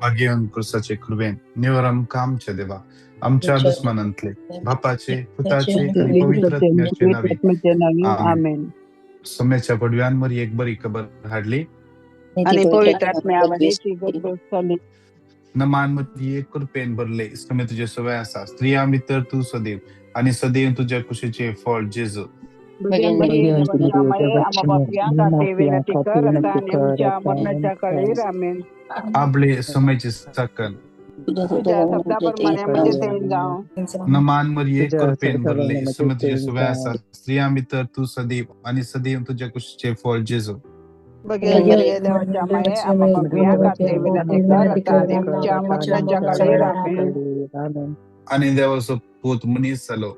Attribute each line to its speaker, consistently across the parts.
Speaker 1: भाग्यवान कृसाचे कृपेन निवर आमकां आमचे देवा आमच्या दुस्मनांतले बापाचे पुताचे आणि पवित्रत्म्याचे नावे आमेन.
Speaker 2: आमेन.
Speaker 1: सम्याच्या पडव्यांवर एक बरी खबर हाडली
Speaker 2: आणि पवित्र आत्म्यावलीची गरज
Speaker 1: नमांमध्ये एक कृपेन भरले समय तुझे सवय असा स्त्रिया मित्र तू सदैव आणि सदैव तुझ्या कुशीचे फळ जेजू आपले समयचे सकन नमांमध्ये एक कृपेन भरले समय तुझे सवय असा स्त्रिया मित्र तू सदैव आणि सदैव तुझ्या कुशीचे फळ जेजू आणि देवाचो पूत मनीस जालो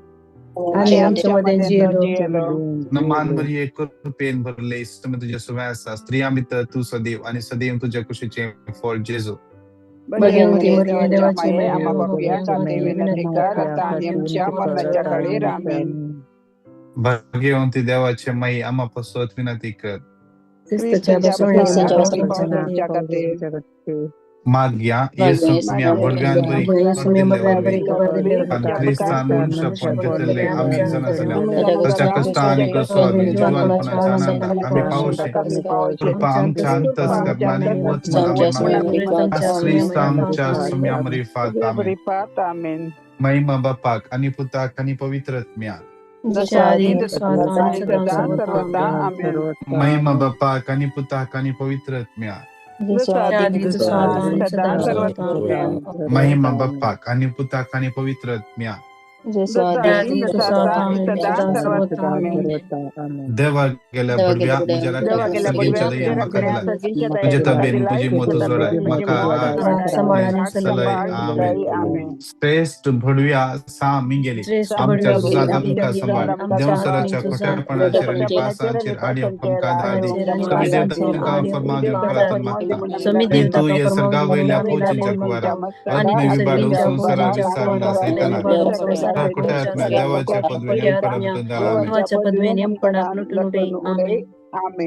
Speaker 1: नमांमध्ये एक कृपेन भरले समय तुझे सवय असा स्त्रिया मित्र तू सदैव आणि सदैव तुझ्या कुशीचे फळ जेजू भाग्यवंती देवाचे माई आम्हा पसवत विनंती कर माग्या येसु म्या बडव्यांवरी आणि ख्रिस्तान मनुष्य पण घेतले आम्ही जण झाल्या त्याच्या कष्ट आणि कसवाद जीवनपणाच्या आनंद आम्ही पावशे कृपा आमच्या अंतस करणारी वचन आम्हाला ख्रिस्त आमच्या सुम्यामरी फात आमेन. महिमा बापाक आणि पुताक आणि पवित्रत्म्या महिमा बापाक आणि पुताक आणि पवित्रत्म्या महिमा बापाक आणि पुताक आणि पवित्रत्म्या देवा गेल्या बडव्या मुझे रखले सर्गिंच्या दया मका दिला मुझे तबेन मुझे मोतो जोडाय मका सलय आमेन. श्रेष्ठ भडव्या सा मिंगेली आमच्या जुजात आमका संभाळ देवसराच्या खोट्यापणाचेर आणि पासांचेर आणि आमका धाडी समी देवतांका फरमा देव प्रार्थना मागता तू ये सर्गा वयल्या फौजींच्या कुवारा आत्मे विभाडून संसारा विसारला सैताना खोट्यात्म्या देवाच्या पदवी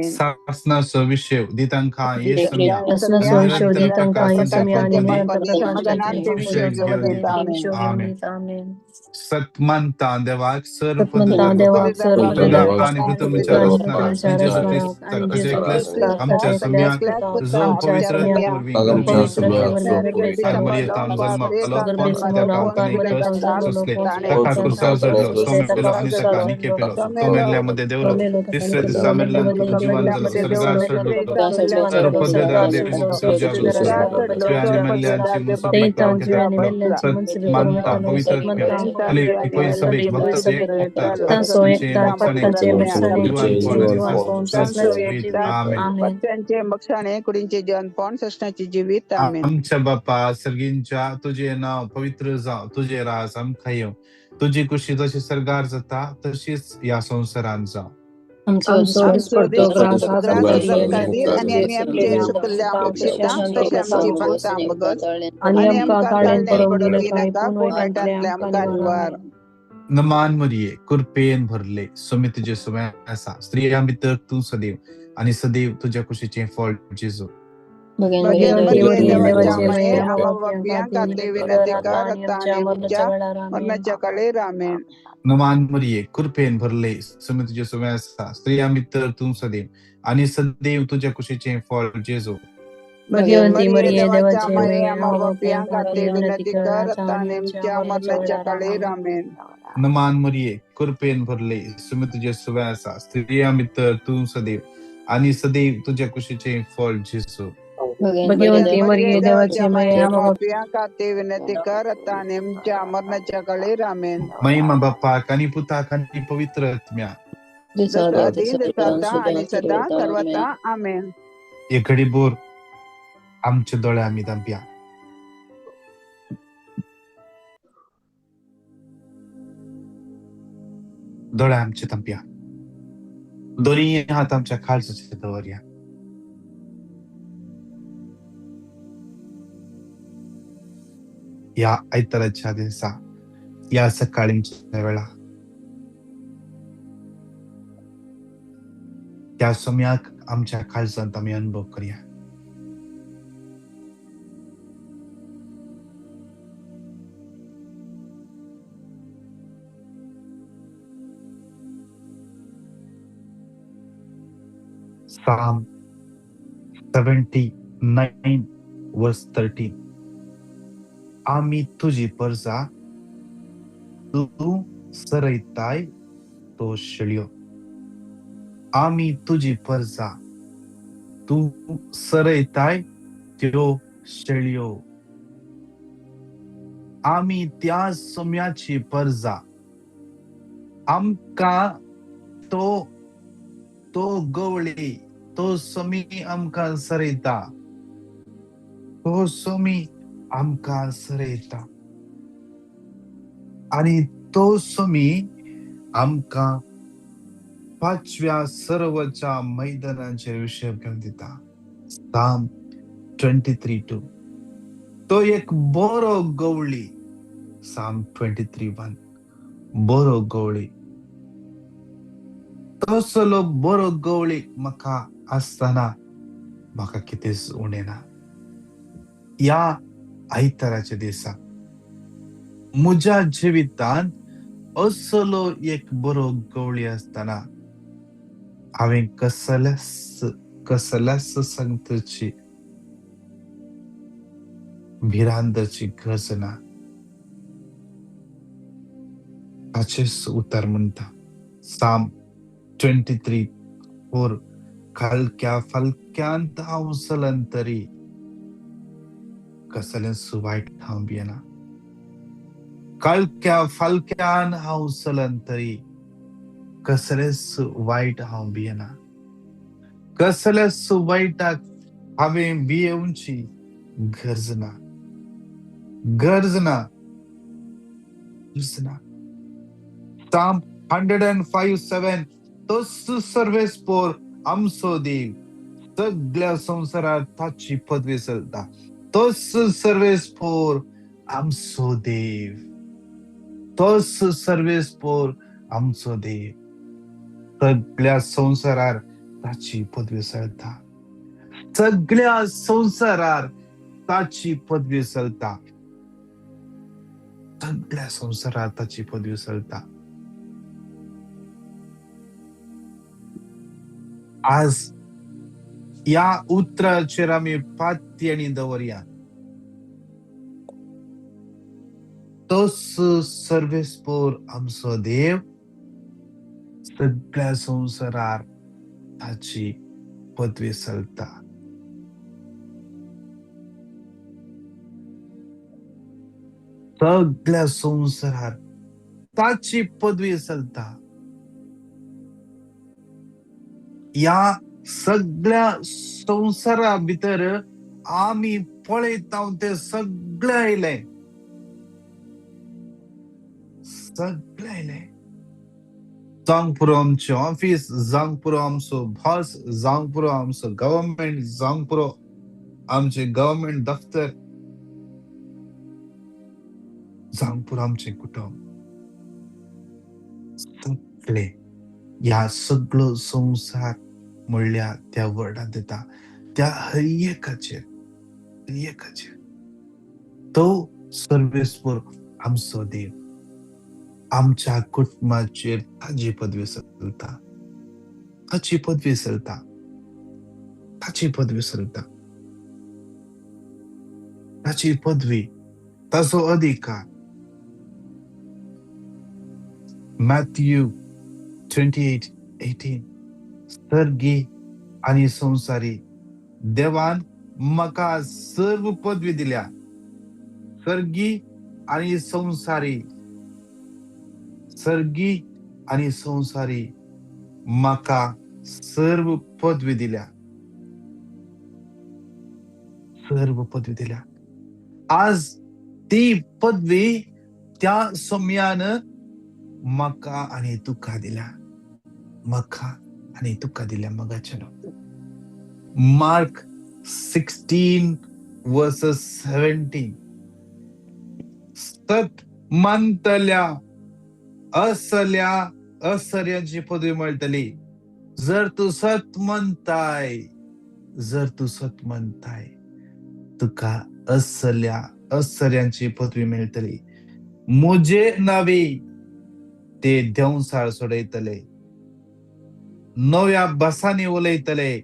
Speaker 1: शासनाचा विषय दितांका येसुम्या निरंतर आमेन. सत्मंता देवाक सर्व आणि प्रथम विचार असणारा जेजू ख्रिस्त अजय क्लेस आमच्या सम्याक जो पवित्र पूर्वी मरियतान जन्म आलो पण त्या कष्ट सोसले तका कुरसावर चढलो सोमेलो आणि तका निके पेलो तो मेरल्यामध्ये देवलो तिसऱ्या दिवसा मेरल्यानंतर जीवन झालं स्वर्गात चढलो सर्व पदवेदार देवीची स्त्रियांनी मेरल्यांची मुसलमान घेतला सत्मंता पवित्र कोई सभी भक्त आमच्या बापा सर्गींच्या तुझे नाव पवित्र जाव तुझे राज आम खायो तुझी कुशी जशी सरगार जाता तशीच या संसारात जाव नमान मरिये कृपेन भरले सुमी तुझे सुमैसा स्त्रिया मित्र तू सदैव आणि सदैव तुझ्या कुशीचे फळ जेजू नमान मरिये कृपेन भरले सुमी तुझे सुमैसा स्त्रिया मित्र तू सदैव आणि सदैव तुझ्या कुशीचे फळ जेजू
Speaker 3: भगवंती मरिये देवाचे विनंती कर आता आणि आमच्या मरणाच्या काळी आमेन.
Speaker 1: नमान मरिये कृपेन भरले सुमी तुझे सुवैसा स्त्रिया मित्र तू सदैव आणि सदैव तुझ्या कुशीचे फळ जेजू
Speaker 3: भगवंती मरिये देवाचे
Speaker 2: विनंती कर आता आणि आमच्या मरणाच्या काळी आमेन.
Speaker 1: महिमा बापाक आणि पुताक आणि पवित्रत्म्या
Speaker 2: आणि सदा सर्वथा आमेन.
Speaker 1: एक घडी बोर आमचे डोळे आम्ही दांप्या डोळे आमचे तांप्या दोन्ही हात आमच्या खालच्या दवरया या ऐतराच्या दिवसा या सकाळीच्या वेळा त्या सम्याक आमच्या खालचांत आम्ही अनुभव करूया Psalm 79 verse 13. आम्ही तुझी प्रजा, तू सरयताय तो शेळ्यो. आम्ही तुझी प्रजा, तू सरयताय त्यो शेळ्यो. आम्ही त्या सोम्याची प्रजा, आमका तो गवळी, तो सोमी आमका सरयता, तो सोमी आमका सरयता. आणि तो सोमी आमका 5व्या सर्वच्या मैदानाचे विषय घेऊन दिता. Psalm 23:2. तो एक बरो गवळी. Psalm 23:1. बरो गवळी. तसलो बरो गवळी म्हाका असताना म्हाका कितेंच उणेना. या आयताराच्या दिसा म्हज्या जिवितान असलो एक बरो गवळी असताना हांवें कसल्याच संगतीची भिरांतची गरज ना. ताचेच उतर म्हणटा Psalm 23:4. कालक्या फालक्यांत हांव चलन तरी कसलेंच वायट हांव भियेना. कालक्या फालक्यान हांव चलन तरी कसलेंच वायट हांव भियेना. कसलेच वायटाक हांवें भियेवची गरज ना. गरज ना. Psalm 105:7. तोच सर्वेस्पोर आमचो देव, सगळ्या संवसारात ताची पदवी चलता. तोच सर्वेस्पोर आमचो देव. तोच सर्वेस्पोर आमचो देव. सगळ्या संवसारार ताची पदवी चलता. सगळ्या संवसारार ताची पदवी चलता. सगळ्या संवसारात ताची पदवी चलता. आज या उतराचेर आमी पातयेणी दवरया. तोच सर्वेस्पोर आमचो देव, सगळ्या संवसारार ताची पदवी चलता. सगळ्या संवसारार ताची पदवी चलता. या सगळ्या संवसारा भितर आमी पळयता ते सगळे आयले. सगळे आयले. जावंक पुरो आमचे ऑफिस, जावंक पुरो आमचो बॉस, जावंक पुरो आमचो गव्हर्नमेंट, जावंक पुरो आमचे गव्हर्नमेंट दफ्तर, जावंक पुरो आमचे कुटुंब. सगळे या सगळो संसार म्हणल्या त्या वर्डात येता. त्या हयेकाचेर तो सर्वेस्पोर आमचो देव. आमच्या कुटुंबाचेर ताची पदवी चलता. ताची पदवी चलता. ताची पदवी चलता. ताची पदवी, ताचो अधिकार. मॅथ्यू 28:18. सर्गी आणि संसारी देवान म्हाका सर्व पदवी दिल्या. सर्गी आणि संसारी, सर्गी आणि संसारी म्हाका सर्व पदवी दिल्या. सर्व पदवी दिल्या. आज ती पदवी त्या सोम्यान म्हाका आणि तुका दिल्या. म्हाका आणि तुका दिल्या. मगाच्यान मार्क 16:17. सत म्हणतल्या असल्याची पदवी मेळटली. जर तू सत म्हणताय, तुका असल्यांची पदवी मेळटली. म्हजे नावे ते देवसाळ सोडयतले, नव्या भासांनी उलयतले,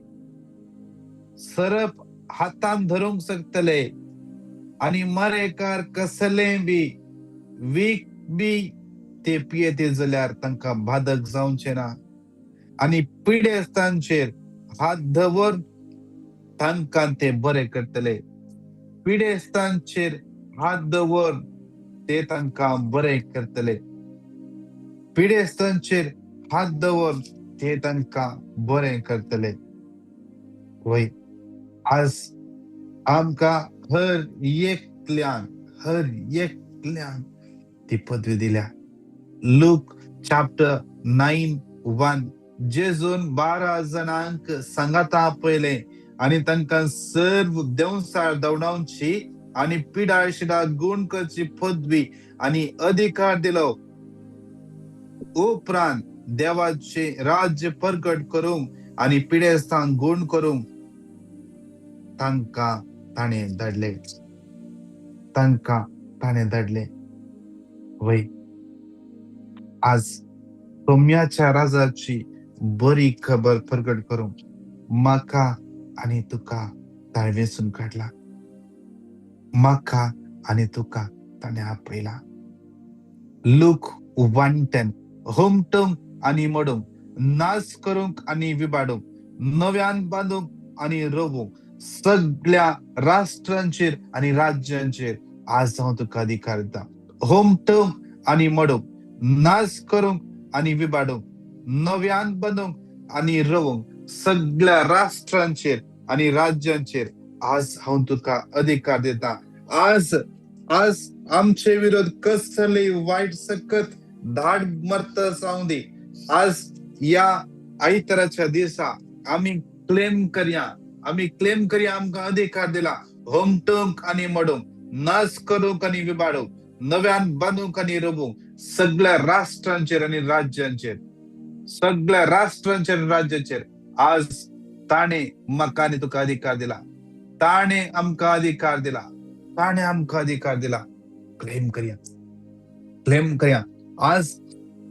Speaker 1: सरप हातान धरूंक शकतले आणि मरेकार कसले बी वीक बी ते पियेते जाल्यार तांकां बाधक जावचें ना आणि पिडेस्तांचेर हात दवर तांकां ते बरे करतले. पिडेस्तांचेर हात दवर ते तांकां बरे करतले. पिडेस्तांचेर हात दवर ते तांकां बरे करतले. वय आज आमकां हर एकल्यान ती पदवी दिल्या. लूक चॅप्टर 9:1 जेजून 12 जाणांक सांगाता पयले आणि तांकां सर्व देंवचार दवडावची आणि पिडा शिडा गुण करची पदवी आणि अधिकार दिलो. उपरांत देवाचे राज्य प्रकट करूंक आणि पिडेस्तांक गुण करूंक तांकां ताणें धाडले. वय आज सोम्याच्या राजाची बरी खबर प्रकट करूंक म्हाका आणि तुका ताणें वेंचून काडला. म्हाका आणि तुका ताणें आपयला. लूक 1:10 हुमटूंक आणि मोडूंक, नाश करूंक आणि विबाडूंक, नव्यान बांदूंक आणि रोवूंक सगळ्या राष्ट्रांचेर आणि राज्यांचेर आज हांव तुका अधिकार दिता. हुमटूंक आणि मोडूंक, नाश करूंक आणि विबाडूंक, नव्यान बांदूंक आणि रोवूंक सगळ्या राष्ट्रांचेर आणि राज्यांचेर आज हांव तुका अधिकार दिता. आज आमचे विरोध कसले वाईट सकत धाड मर्त जावं दी. आज या आयताराच्या दिसा आम्ही क्लेम करया आमकां अधिकार दिला. हुमटूंक आणि मोडूंक, नाश करूंक आणि विबाडूंक, नव्यान बांदूंक आणि रोवूंक सगळ्या राष्ट्रांचेर आणि राज्यांचेर आज ताणें म्हाका आणि तुका अधिकार दिला. ताणें आमकां अधिकार दिला. क्लेम करया. आज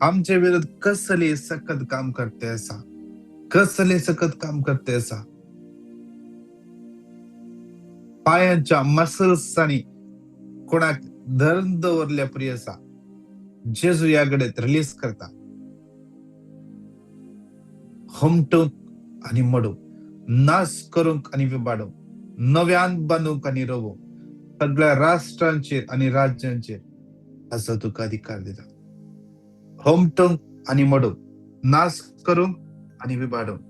Speaker 1: आमचे विरुद्ध कसले सकत काम करते आसा. पायांच्या मसल्सांनी कोणाक धरून दवरल्या परी आसा. जेजू या घडीत रिलीज करता. हुमटूंक आणि मोडूंक, नाश करूंक आणि विबाडूंक, नव्यान बांदूंक आणि रोवूंक सगळ्या राष्ट्रांचेर आणि राज्यांचेर असो तुका अधिकार दिता. हुमटूंक आणि मोडूंक, नाश करूंक आणि विबाडूंक,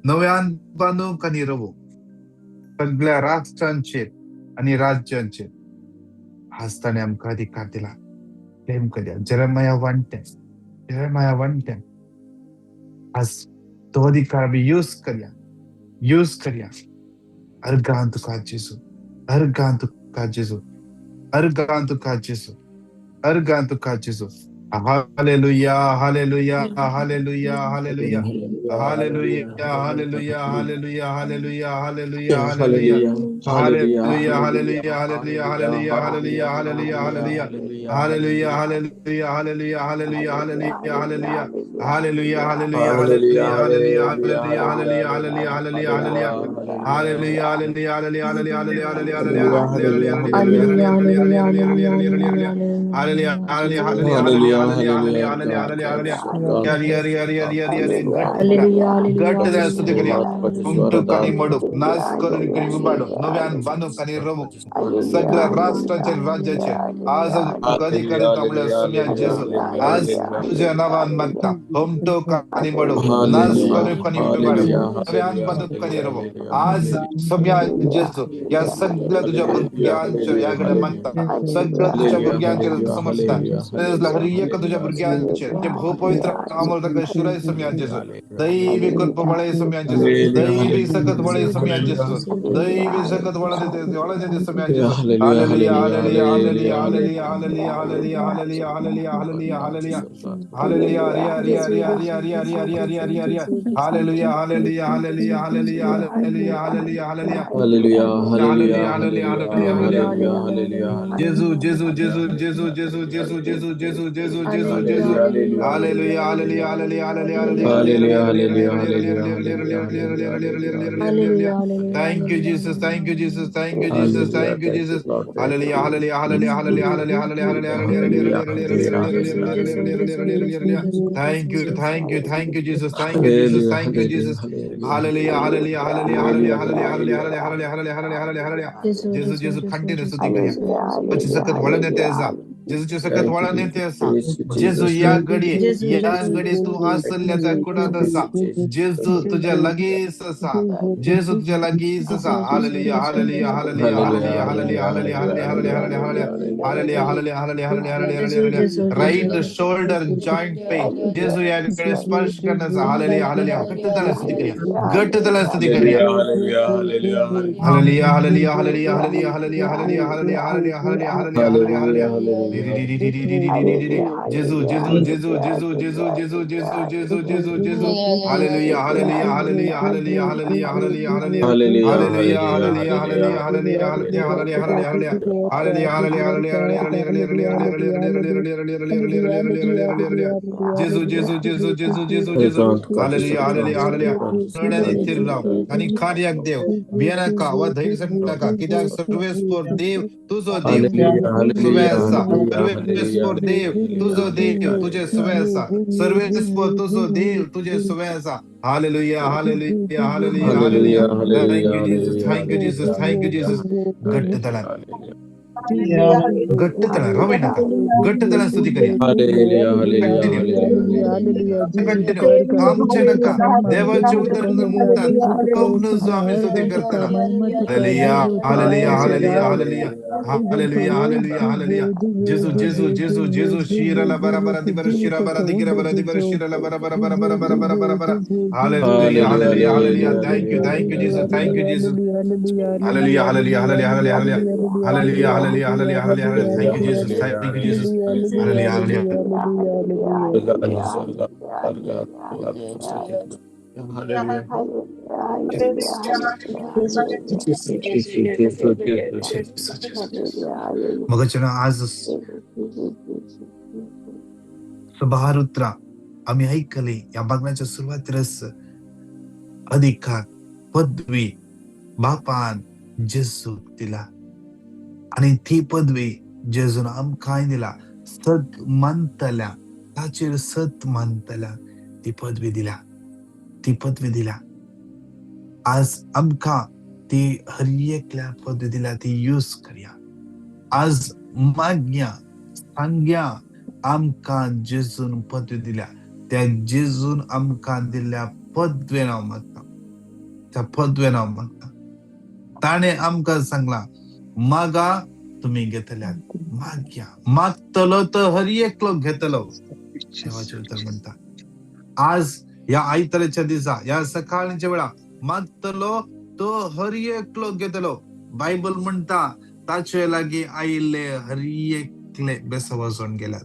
Speaker 1: नव्यान बांदूंक आणि रोवूंक सगळ्या राष्ट्रांचेर आणि राज्यांचेर आज ताणें आमकां अधिकार दिला. क्लेम करया. जेरेमाया 1:10 आज तो अधिकार आमी यूज करया. अर्गान तुका जेजू. हालेलुया. सगळ्या राष्ट्राचे राज्याचे आज अधिकारी आज तुझ्या नावान मागता. हुमटूंक आणि मोडूंक, नाश करूंक आणि विबाडूंक, नव्यान बांदूंक आणि रोवूंक आज सगळ्या जेजू या सगळ्या तुझ्या भुरग्यांच्या याकडे मागता. सगळ्या तुझ्या भुरग्यांचे समजता. एक तुझ्या भुरग्यांचे जे भूपवित्र अमोल शिराय सम्या जेजू. दैवी कृपा बळे सम्या जेजू. दैवी सकत बळे सम्या जेजू. दैवी सकत बळे देते सम्या जेजू. Hallelujah. Hallelujah. Hallelujah, hallelujah, hallelujah, hallelujah, hallelujah, hallelujah, hallelujah.
Speaker 4: Hallelujah, hallelujah,
Speaker 1: Hallelujah,
Speaker 4: hallelujah,
Speaker 1: hallelujah,
Speaker 4: hallelujah, hallelujah,
Speaker 1: Jesus, Jesus,
Speaker 4: hallelujah,
Speaker 1: Jesus, Jesus, Jesus, Jesus, Jesus, Jesus, Jesus, Jesus, Jesus.
Speaker 4: hallelujah, hallelujah,
Speaker 1: Hallelujah, hallelujah, hallelujah, hallelujah,
Speaker 4: hallelujah,
Speaker 1: hallelujah,
Speaker 4: hallelujah,
Speaker 1: hallelujah,
Speaker 4: hallelujah,
Speaker 1: hallelujah. Thank you, Jesus. Thank you, Jesus. Thank you, Jesus.
Speaker 4: hallelujah.
Speaker 1: Thank you,
Speaker 4: Thank you,
Speaker 1: Jesus.
Speaker 4: Lord. Thank
Speaker 1: Hallelujah,
Speaker 4: you.
Speaker 1: hallelujah, hallelujah, hallelujah, hallelujah, hallelujah,
Speaker 4: Hallelujah, hallelujah,
Speaker 1: hallelujah. Thank you, thank you, thank you, Jesus. Thank you, Jesus.
Speaker 4: hallelujah,
Speaker 1: Thank you,
Speaker 4: hallelujah,
Speaker 1: Jesus.
Speaker 4: hallelujah,
Speaker 1: Hallelujah, hallelujah, hallelujah, hallelujah,
Speaker 4: hallelujah,
Speaker 1: hallelujah, hallelujah,
Speaker 4: hallelujah.
Speaker 1: hallelujah, hallelujah, hallelujah, hallelujah. Jesus, Jesus, continue स्तुती करूया.
Speaker 2: Hallelujah,
Speaker 1: ची सकत वळण येते
Speaker 2: hallelujah,
Speaker 1: असा.
Speaker 2: hallelujah.
Speaker 1: जेजूची सकत
Speaker 4: Thank you,
Speaker 1: वळण
Speaker 4: Jesus.
Speaker 1: येते असा.
Speaker 4: Praise you,
Speaker 1: जेजू
Speaker 4: Jesus.
Speaker 1: या
Speaker 4: Thank you,
Speaker 1: घडी,
Speaker 4: Jesus.
Speaker 1: या
Speaker 4: Praise you,
Speaker 1: घडी तू
Speaker 4: Jesus. Thank you,
Speaker 1: असल्याचा
Speaker 4: Jesus.
Speaker 1: कुणात
Speaker 4: Thank
Speaker 1: असा.
Speaker 4: you, Jesus.
Speaker 1: जेजू
Speaker 4: Thank you,
Speaker 1: तुझ्या
Speaker 4: Jesus.
Speaker 1: लगेच असा. जेजू तुझ्या लगेच असा. Hallelujah, hallelujah, hallelujah,
Speaker 4: Hallelujah,
Speaker 1: hallelujah, hallelujah,
Speaker 4: hallelujah,
Speaker 1: hallelujah,
Speaker 4: hallelujah,
Speaker 1: hallelujah,
Speaker 4: hallelujah,
Speaker 1: hallelujah, hallelujah,
Speaker 4: hallelujah,
Speaker 1: hallelujah,
Speaker 4: hallelujah.
Speaker 1: Hallelujah, hallelujah, hallelujah, hallelujah, hallelujah. Right shoulder joint pain. जेजू या घडी स्पर्श करण्याचा. Hallelujah, hallelujah. घट्ट त्याला स्तुती करूया. घट्ट त्याला स्तुती करूया.
Speaker 4: Hallelujah, hallelujah, hallelujah, hallelujah.
Speaker 1: Hallelujah, hallelujah, hallelujah, hallelujah, hallelujah, hallelujah, hallelujah, hallelujah, hallelujah, hallelujah,
Speaker 4: Hallelujah,
Speaker 1: hallelujah.
Speaker 4: hallelujah,
Speaker 1: Jesus, Jesus, Jesus, Jesus, Jesus, Jesus, Jesus, Jesus, Jesus, Jesus. Hallelujah, hallelujah, hallelujah, hallelujah, hallelujah, hallelujah, hallelujah.
Speaker 4: hallelujah,
Speaker 1: Hallelujah,
Speaker 4: hallelujah,
Speaker 1: hallelujah,
Speaker 4: hallelujah,
Speaker 1: hallelujah, hallelujah,
Speaker 4: hallelujah,
Speaker 1: hallelujah,
Speaker 4: hallelujah.
Speaker 1: hallelujah, hallelujah, hallelujah. Hallelujah, hallelujah, hallelujah, hallelujah, hallelujah, hallelujah, hallelujah, hallelujah, hallelujah. Jesus, Jesus, Jesus, Jesus, Jesus, Jesus. Hallelujah, hallelujah, hallelujah. करण्याने स्थिर राव आणि कार्याक देव बियाणा व धैर्य नका कित्याक सर्वेस्पर देव तुझो देव
Speaker 4: Hallelujah, hallelujah,
Speaker 1: सुव्यासा
Speaker 4: hallelujah, hallelujah,
Speaker 1: सर्वेस्पर देव तुझो देव तुझे सुव्यासा सर्वेस्पर तुझो देव तुझे सुव्यासा hallelujah hallelujah hallelujah hallelujah
Speaker 4: hallelujah,
Speaker 1: thank
Speaker 4: hallelujah,
Speaker 1: you Jesus
Speaker 4: hallelujah,
Speaker 1: thank you Jesus
Speaker 4: hallelujah,
Speaker 1: thank you Jesus घट्ट तळा
Speaker 4: hallelujah.
Speaker 1: घट्ट तळा रावे नका घट्ट तळा स्तुती करूया
Speaker 4: Hallelujah, hallelujah,
Speaker 1: continue
Speaker 4: hallelujah, hallelujah.
Speaker 1: Continue थांबचे नका देवाचे उदर म्हणतात कंपन जो आम्ही स्तुती करताना hallelujah hallelujah hallelujah hallelujah hallelujah hallelujah hallelujah जेजू जेजू जेजू जेजू शिराला बरा बरा दिबर शिरा बरा दिगिरा बरा दिबर शिराला बरा बरा बरा बरा बरा बरा बरा बरा hallelujah
Speaker 4: Hallelujah,
Speaker 1: hallelujah hallelujah
Speaker 4: hallelujah,
Speaker 1: thank you Jesus thank you Jesus
Speaker 4: hallelujah.
Speaker 1: Hallelujah hallelujah hallelujah hallelujah hallelujah hallelujah hallelujah hallelujah hallelujah thank you
Speaker 4: Hallelujah,
Speaker 1: Jesus
Speaker 4: hallelujah,
Speaker 1: thank you
Speaker 4: hallelujah.
Speaker 1: Jesus hallelujah hallelujah
Speaker 4: Allah is Allah, Allah, Allah, hallelujah.
Speaker 1: मग आज स्वभारुत्रा आम्ही ऐकले या बघण्याच्या सुरुवातीलाच अधिकार पदवी बापान जेजू दिला आणि ती पदवी जेजून आमकां दिला सत मानतल्या ताचेर सत मानतल्या ती पदवी दिला आज आमकां ती हर एकल्या पदवी दिल्या ती यूज करया आज मागया सांग्या आमकां जेजून पदवी दिल्या त्या जेजून आमकां दिल्ल्या पदवेन हांव मागता त्या पदवेन हांव मागता ताणे आमकां सांगला मागा तुम्ही घेतल्यात मागया मागतलो तर हर एकलो घेतलो देवाचे उतर म्हणता आज या आयतारच्या दिसा या सकाळच्या वेळा मागतलो तो हर एकलो घेतलो बायबल म्हणता ताचे लागी आयिल्ले हर एकले बेसवासून गेल्यात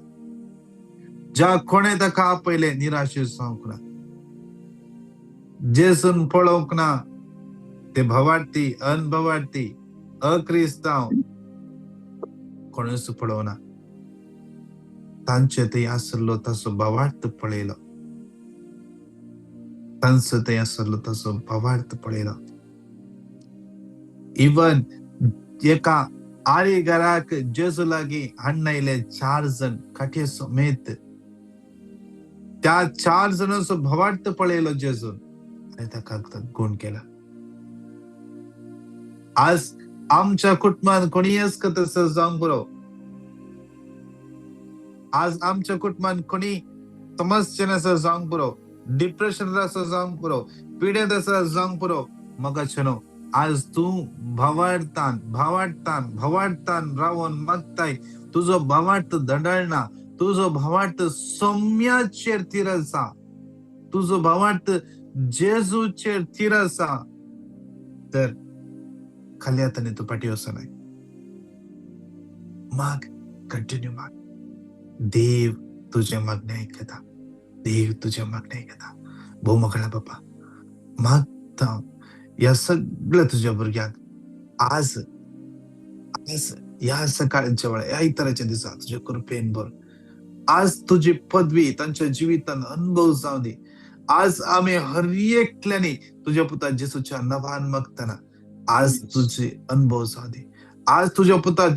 Speaker 1: ज्या कोणे ताका आपयले निराशेर जावंक ना जेसून पळोवंक ना ते भवार्थी अनभवार्थी अक्रिस्ताव कोणूच पळोवना तांचे थंय आसलो तसो भवार्थ पळयलो तांचो थंय आसलो तसो भवार्थ पळयलो इवन एका आळी घराक जेजू लागी हाडून आयले 4 जण काठये समेत त्या 4 जणांचो भवार्थ पळयलो जेजून आणि ताका गुण केला आज आमच्या कुटुंबात कोणी असं तसं जाऊन बरो आज आमच्या कुटुंबात कोणी समस्येन असं जाऊन बरो डिप्रेशन असं जाऊन बरो पिडेत असं जाऊन बरो मग छनो आज तू भवाडतान रावून मागताय तुझो भवार्थ दंडळना तुझो भवार्थ सौम्याचेर थीर आसा तुझो भवार्थ जेजूचेर थीर आसा तर खाली हाताने तू पाठी वचना माग कंटिन्यू माग देव तुझे मागणे ऐकता देव तुझ्या मागण्या घेता भोमकळा बापा मागता या सगळं तुझ्या भुरग्यांक आज या सकाळच्या वेळा या इतराच्या दिवसात तुझ्या कृपेन भर आज तुझी पदवी त्यांच्या जीवितान अनुभव जाऊ दे. आज आम्ही हर एकल्याने तुझ्या पुता जेसूच्या नवान मागताना आज तुझे अनुभव जाऊ दे. आज तुझ्या पुता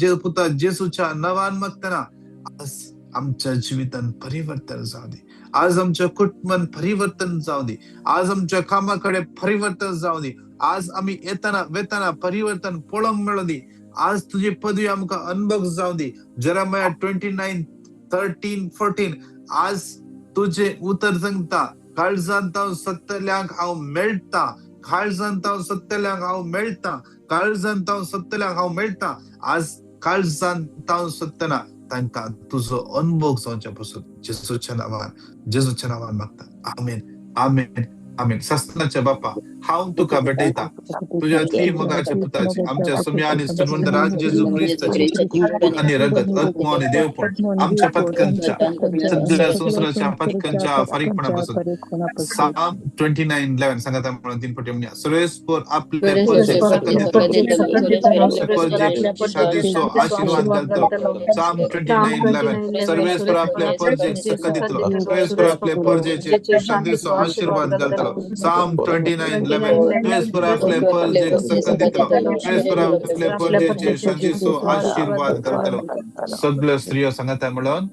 Speaker 1: जेसूच्या नवान मागताना आज आमच्या जीवितान परिवर्तन जाऊ दे. आज आमच्या कुटुंबान परिवर्तन जाऊ दे. आज आमच्या कामाकडे परिवर्तन जाऊ दे. आज आम्ही येताना वेताना परिवर्तन पळोवंक मेळू दे. आज तुझी पदवी आमकां अनुभव जाऊ दे. जेरेमिया 29:13-14 आज तुझे उतर सांगता काळजांत हांव सत्तल्यांक हांव मेळटा. काळजांत हांव सत्तल्यांक हांव मेळटा. काळजांत हांव सत्तल्यांक हांव मेळटा. आज काळजांत हांव सत्तना तांकां तुजो अनुभव जावच्या पासून जेसूच्या नांवान मागता. आमेन आमेन आमेन. सस्नाच्या बापा हांव तुका भेटयता तुझ्या ती मगाच्या पुताची आमच्या सुम्या आणि स्तुवंतराज जेजू ख्रिस्ताची खून आणि रगत आत्मा आणि देवपण आमच्या पथकांच्या सगळ्या संसाराच्या पथकांच्या फारीकपणापासून साम 29:11 सांगता म्हणून 3 पटी म्हणूया. सर्वेस्पर आपले परजे शादीसो आशीर्वाद घालतलो. साम 29:11 सर्वेस्पर आपले परजे सकत दितलो. सर्वेस्पर आपले परजेचे शादीसो आशीर्वाद घालतलो. साम 29:11 सर्वेस्पर आपले परजे सकत दितलो. सर्वेस्पर आपले परजेचे शादीसो आशीर्वाद घालतलो. सगळ्या स्त्रियो सांगता म्हणून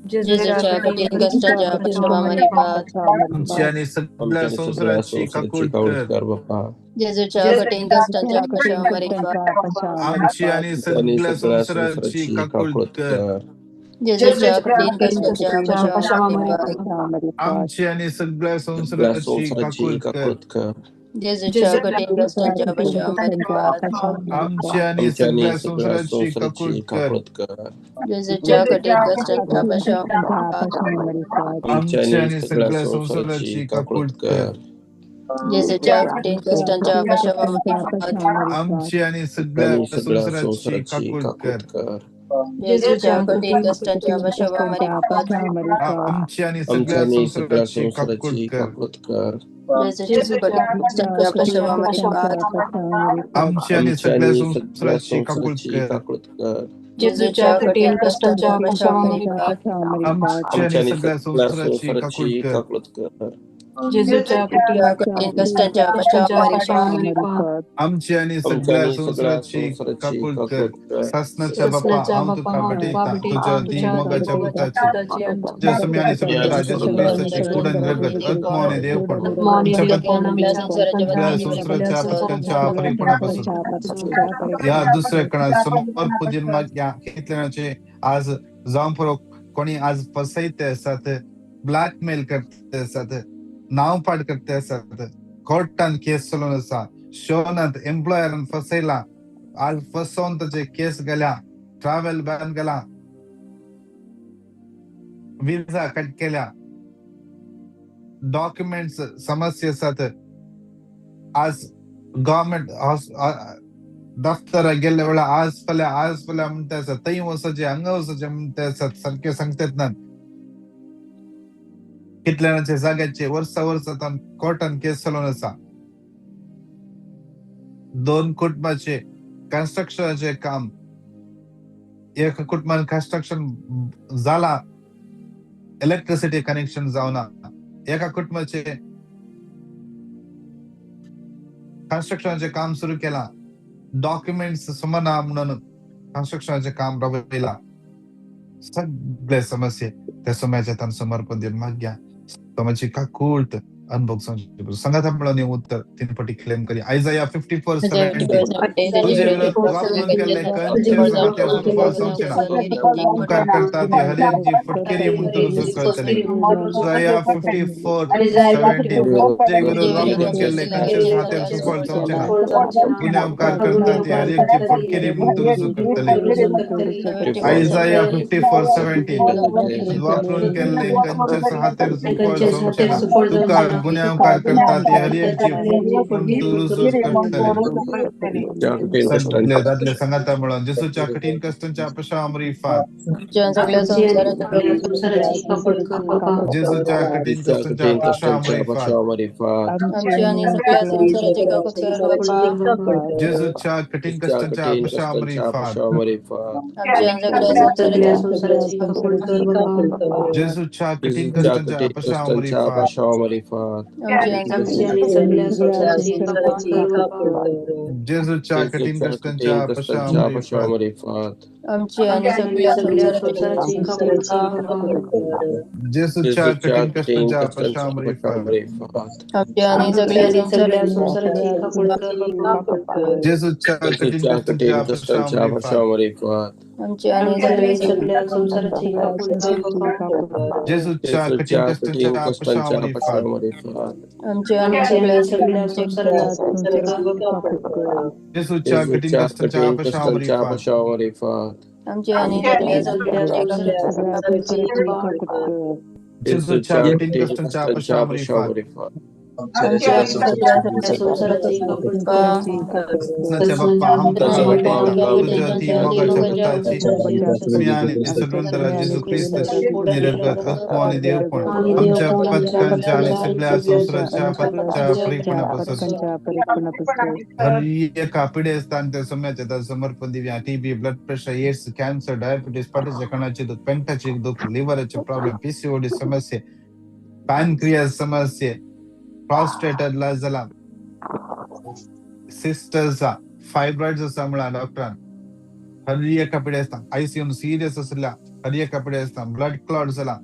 Speaker 3: जेजूच्या कठीण कष्टाच्या पश्चातापाची पात
Speaker 1: आमची आणि सगळ्या संसाराची काकूट कर बाप्पा.
Speaker 3: जेजूच्या कठीण कष्टाच्या पश्चातापाची पात
Speaker 1: आमची आणि सगळ्या संसाराची काकूट कर.
Speaker 3: जेजूच्या कठीण कष्टाच्या पश्चातापाची पात
Speaker 1: आमची आणि सगळ्या संसाराची काकूट कर.
Speaker 3: जेजूच्या कठीण कष्टाच्या पश्चातापाची पात
Speaker 1: आमची आणि सगळ्या संसाराची काकूट कर.
Speaker 3: जेजूच्या कठीण कष्टाच्या पश्चातापाची पात
Speaker 1: आमची आणि सगळ्या संसाराची काकूट कर.
Speaker 3: जेजूच्या कठीण कष्टाच्या पश्चातापाची पात
Speaker 1: आमची आणि सगळ्या संसाराची काकूट कर.
Speaker 3: जेजूच्या कठीण कष्टाच्या पश्चातापाची पात
Speaker 1: आमची आणि सगळ्या संसाराची काकूट कर.
Speaker 3: जेजूच्या कठीण कष्टाच्या पश्चातापाची पात
Speaker 1: आमची आणि सगळ्या संसाराची काकूट कर.
Speaker 3: जेजूच्या कठीण कष्टाच्या पश्चातापाची पात
Speaker 1: आमची आणि सगळ्या संसाराची काकूट कर.
Speaker 3: जेजूच्या कठीण कष्टाच्या पश्चातापाची पात
Speaker 1: आमची आणि सगळ्या संसाराची काकूट कर. शासनाच्या बाप्पा हांव तुका भेटयता तुझ्या ती मोगाच्या पुताची तुझ्या समय आणि सगळ्या जेजू ख्रिस्ताची कुडन रगत आत्मा आणि देवपण आमच्या संसाराच्या पथकांच्या परिपणापासून या दुसऱ्या कणा समोर पुजीन मागया घेतल्याचे आज जाऊन फरक कोणी आज फसयते असतात, ब्लॅकमेल करते असतात, नाव पाड करते असतात, कोर्टान केस चलून असा, शोनात एम्प्लॉयरान फसयला, आज फसवून त्याचे केस गेल्या, ट्रॅव्हल बॅन गेला, विजा कट केल्या, डॉक्युमेंट्स समस्या असतात, आज गव्हर्नमेंट दफ्तर गेल्या वेळा आज फल्या म्हणते असतात, तई वसाचे अंग वसाचे म्हणते असतात, सारखे सांगतात ना कितल्याचे जाग्याचे वर्षात कोर्टान केस चलून असा, 2 कुटुंबाचे कन्स्ट्रक्शनचे काम, एक कुटुंबान कन्स्ट्रक्शन झाला, इलेक्ट्रिसिटी कनेक्शन जावना, एका कुटुंबाचे कन्स्ट्रक्शनचे काम सुरू केला, डॉक्युमेंट्स समना म्हणून कन्स्ट्रक्शनचे काम राबविला, सगळे समस्या त्या समयाच्या समर्पण देऊन माग्या समाची काकूळत अनुभव संघात आपण उत्तर 3 पटी क्लेम करी. आयजाया 54:70 तुझे विरोध वापरून केले उपकार करतात हरेक जी फटकेरी म्हणून रुजू करतले. आयजाया 54:70 तुझे विरोध वापरून केले कंचेस हाते सुफळ चमचना पुण्या उपकार करतात हरेक जी फटकेरी म्हणून रुजू करतले. आयजाया 54:70 वापरून केले कंचेस हाते सुफळ चमचना उपकार गुन्हेगार करतात ते हर एक जीव दुरुस्त करतले सगळे दादले सांगता म्हणून जेसूच्या कठीण कष्टांच्या अपशाम रिफात
Speaker 3: आमच्या सगळ्या संसाराच्या
Speaker 1: जेसूच्या कठीण कष्टांच्या अपशाम रिफात
Speaker 3: आमची आणि सगळ्या संसाराचे
Speaker 1: जेसूच्या कठीण कष्टांच्या अपशाम रिफात
Speaker 3: आमच्या सगळ्या
Speaker 1: जेसूच्या कठीण कष्टांच्या अपशाम रिफात जेसूच्या कठीण कष्टांच्या अपशाम रिफात
Speaker 3: आमची आणि सगळ्या संसाराची
Speaker 1: जेसूच्या कठीण कष्टांच्या अपशाम रिफात
Speaker 3: आमच्या आणि सगळ्या संसाराची
Speaker 1: जेसूच्या कठीण कष्टांच्या अपशाम रिफात
Speaker 3: आमची आणि सगळ्या
Speaker 1: जेसूच्या कठीण कष्टांच्या अपशाम रिफात
Speaker 3: आमच्या आणि सगळ्या
Speaker 1: जेसूच्या कठीण कष्टांच्या अपशाम रिफात
Speaker 3: आमच्या आणि सगळ्या
Speaker 1: जेसूच्या कठीण कष्टांच्या अपशाम रिफात
Speaker 3: आमच्या संसाराची
Speaker 1: बाप्पा हम तुझ्या वाटेला तुझ्या ती भोगाच्या पुताची मी आणि सगळं जेसू ख्रिस्त निरगत आत्मा आणि देवपण आमच्या पथकांच्या आणि सगळ्या संसाराच्या पथच्या परिपूर्णपासून हर एका पिढे स्थान त्या समयाच्या समर्पण दिव्या TB blood pressure AIDS cancer diabetes पाठीच्या कणाचे दुख पेंटाचे दुख लिव्हरचे प्रॉब्लेम पीसीओडी समस्या पॅनक्रियास समस्या प्रॉस्टेटला झाला सिस्टरचा फायब्रॉइडचा समळा डॉक्टरान हर एका पिढे असता आयसीयू सिरियस असला हर एका पिढे असता ब्लड क्लॉट झाला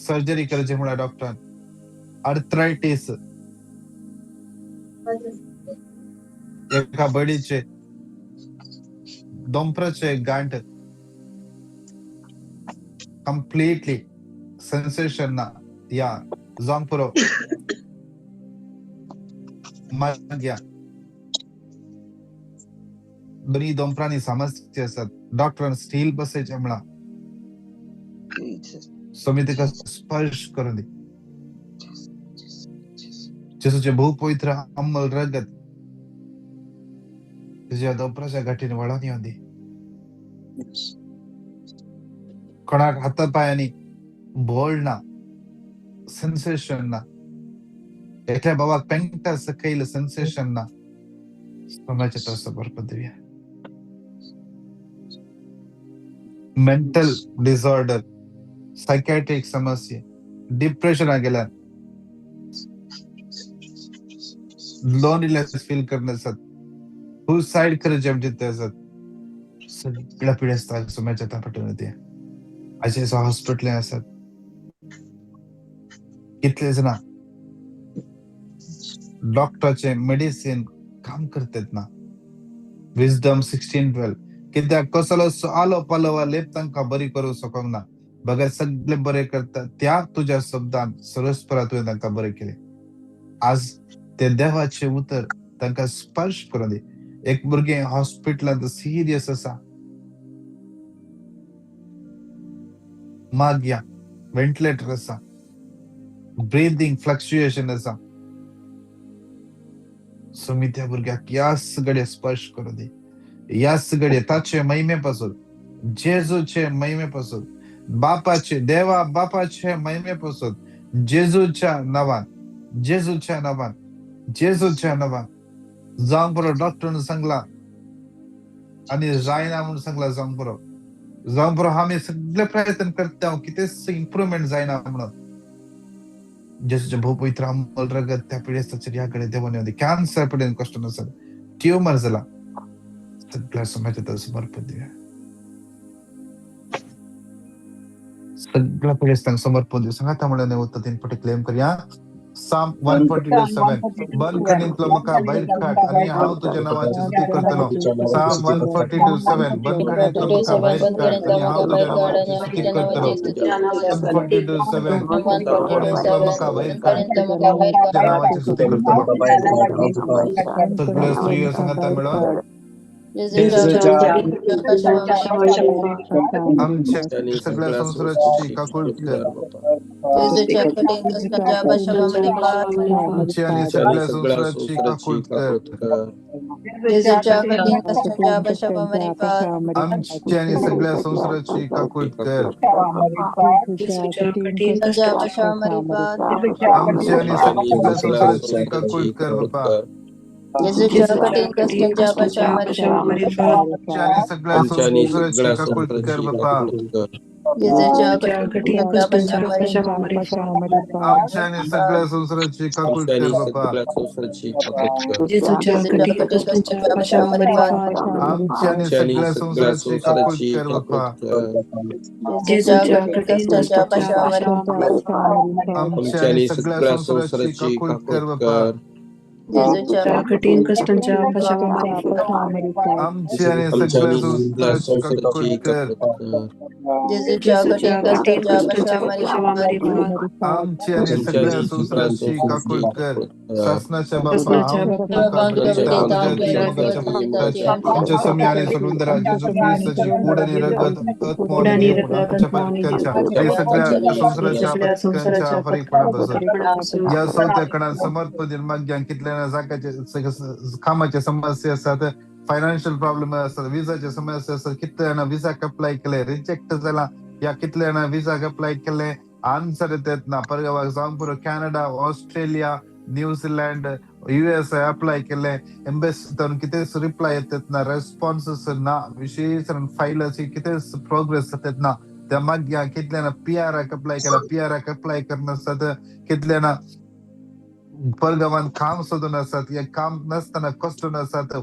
Speaker 1: सर्जरी करायची म्हणा डॉक्टर आर्थरायटिस एका बडीचे दोंपराचे गांठ कम्प्लीटली सेन्सेशन ना या जांपुरो माग्या दोन्ही दोंपरांनी समस्या असतात डॉक्टर स्टील बसायचे म्हणा समितीका स्पर्श करून दे जेसूचे बहुपवित्र अंमल रगत तुझ्या दोंपराच्या गाठीने वळून येऊन दे कोणाक हातापायांनी बोलना सेन्सेशन ना एकल्या बाबा पेंटा सकैल सेन्सेशन ना समाजाच्या तसं बरोबर देऊया मेंटल डिसऑर्डर सायकॅट्रिक समस्या डिप्रेशन आ गेला लोनलीनेस फील करण्यासाठी सुसाइड करायचे जिथे असत सगळ्या पिढ्या असतात समाजाच्या तापटून येते असे हॉस्पिटल असतात कितलेच ना डॉक्टरचे मेडिसिन काम करतात ना विजडम 16:12 कित्याक कसलो आलो पालवा लेप तांकां बरी करू शकूंक ना बघा सगळे बरे करतात त्या तुझ्या शब्दान सरस्परा तुवें तांकां बरे केले आज ते देवाचे उतर तांकां स्पर्श करून दे एक भुरगें हॉस्पिटलांत सिरियस आसा मागया व्हेंटिलेटर आसा ब्रीथिंग फ्लक्च्युएशन आसा समी त्या भुरग्याक याच घडये स्पर्श करू दे याच घडये ताचे महिमेपासून जेजूचे महिमेपासून बापाचे देवा बापाचे महिमेपासून जेजूच्या नावान जावंक बरो डॉक्टरान सांगला आणि जायना म्हणून सांगला जावंक बरो आम्ही सगळे प्रयत्न करता कितेंच इम्प्रुवमेंट जायना म्हणून जेसूचे भूपवित्र अंमल रगत त्या पिढ्याच्या याकडे देवाने येऊन दे कॅन्सर पिढ्यान कष्ट नसत ट्युमर झाला सगळ्या समाजात समर्पण देऊया सगळ्या पिढ्यास समर्पण देऊ सांगा त्यामुळे होतं 3 पटी क्लेम करूया Psalm 142:7 बंद कणींतलो म्हाका भायर काड आणि हांव तुझ्या नावाची स्तुती करतलो Psalm 142:7 बंद कणींतलो म्हाका भायर काड आणि हांव तुझ्या नावाची स्तुती करतलो 142:7 बंद कणींतलो म्हाका भायर काड तुझ्या नावाची स्तुती करतलो सगळे स्त्रियो सांगता मिळून आमच्या
Speaker 4: त्यांनी
Speaker 1: सगळ्या
Speaker 4: सगळ्या
Speaker 1: संसाराची
Speaker 4: संसाराची
Speaker 1: काकूळ
Speaker 4: काकूळ
Speaker 1: कर.
Speaker 4: कर बाबा.
Speaker 1: आमची आणि
Speaker 4: त्यांनी
Speaker 1: सगळ्या
Speaker 4: सगळ्या
Speaker 1: संसाराची काकूळ
Speaker 4: संसाराची
Speaker 1: कर.
Speaker 4: काकूळ कर.
Speaker 1: आमची आणि सगळ्या संसाराची काकूळ कर. आमची आणि
Speaker 4: त्यांनी
Speaker 1: सगळ्या
Speaker 4: सगळ्या
Speaker 1: संसाराची काकूळ
Speaker 4: संसाराची
Speaker 1: कर
Speaker 4: काकूळ
Speaker 1: बाबा.
Speaker 4: कर.
Speaker 1: आमची आणि सगळ्या
Speaker 4: आमच्यानी
Speaker 1: संसाराची
Speaker 4: सगळ्या
Speaker 1: काकूळ कर
Speaker 4: संसाराची
Speaker 1: बाबा.
Speaker 4: काकूळ कर.
Speaker 1: आमच्या आणि सगळ्या संसाराची काकूळ कर
Speaker 4: आमच्यानी
Speaker 1: बाबा.
Speaker 4: सगळ्या संसाराची काकूळ कर.
Speaker 1: आमची आणि
Speaker 4: आमच्यानी
Speaker 1: सगळ्या
Speaker 4: सगळ्या
Speaker 1: संसाराची काकूळ
Speaker 4: संसाराची
Speaker 1: कर
Speaker 4: काकूळ
Speaker 1: बाबा.
Speaker 4: कर.
Speaker 1: आमची आणि
Speaker 4: आमच्यानी
Speaker 1: सगळ्या
Speaker 4: सगळ्या
Speaker 1: संसाराची
Speaker 4: संसाराची
Speaker 1: काकूळ
Speaker 4: काकूळ
Speaker 1: कर बाबा.
Speaker 4: कर.
Speaker 1: आमची आणि सगळ्या
Speaker 4: आमच्यानी सगळ्या
Speaker 1: संसाराची काकूळ
Speaker 4: संसाराची
Speaker 1: कर.
Speaker 4: काकूळ कर.
Speaker 1: आमची आणि सगळ्या
Speaker 4: आमच्यानी सगळ्या
Speaker 1: संसाराची काकूळ
Speaker 4: संसाराची
Speaker 1: कर.
Speaker 4: काकूळ कर.
Speaker 1: शासनाच्या बाप्पा हम तुका
Speaker 4: शासनाच्या
Speaker 1: बलिता
Speaker 4: बाबा
Speaker 1: तुझ्या मगाच्या फुकाच्या आमच्या समयाने सोडून दरा जेजू ख्रिस्ताची कूड आणि रगत आत्मोनी आमच्या परित्यांच्या हे सगळ्या संसाराच्या परित्यांच्या फरीपणा बसत या सौत्या कणात समर्पण माग्यां कितल्या जागाचे कामाच्या समस्या असतात, फायनान्शियल प्रॉब्लेम असतात, विजाचे समस्या असतात, कितल्यांना विजा अप्लाय केले रिजेक्ट झाला, या कितल्यांना विजा अप्लाय केले आन्सर येतात ना परगावा जाऊन पुढे Canada, Australia, New Zealand, US apply केले एम्बेसीतून कितेच रिप्लाय येतात ना, रेस्पॉन्सेस ना विशेष फायलची कितेच प्रोग्रेस जातात ना, त्या माग्या कितल्यांना PR अप्लाय केला, PR अप्लाय करण्यासाठी कितल्यांना परगावान काम सोडून असतात, या काम नसताना कष्ट नसतात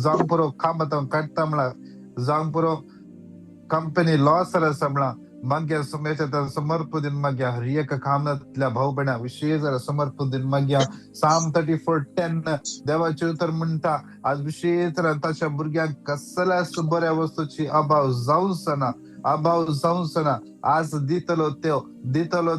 Speaker 1: जाऊन पुरो काम काढता म्हणा जाऊन पुरो कंपनी लॉस समळा माग्या सुमेच्या समर्पदिन माग्या हर एक कामातल्या भाऊ बहिणा विशेष समर्पदिन माग्या साम 34:10 देवाचे उतर म्हणता आज विशेष ताच्या भुरग्यांक कसल्याच बऱ्या वस्तूची अभाव जाऊन सना आज दितलो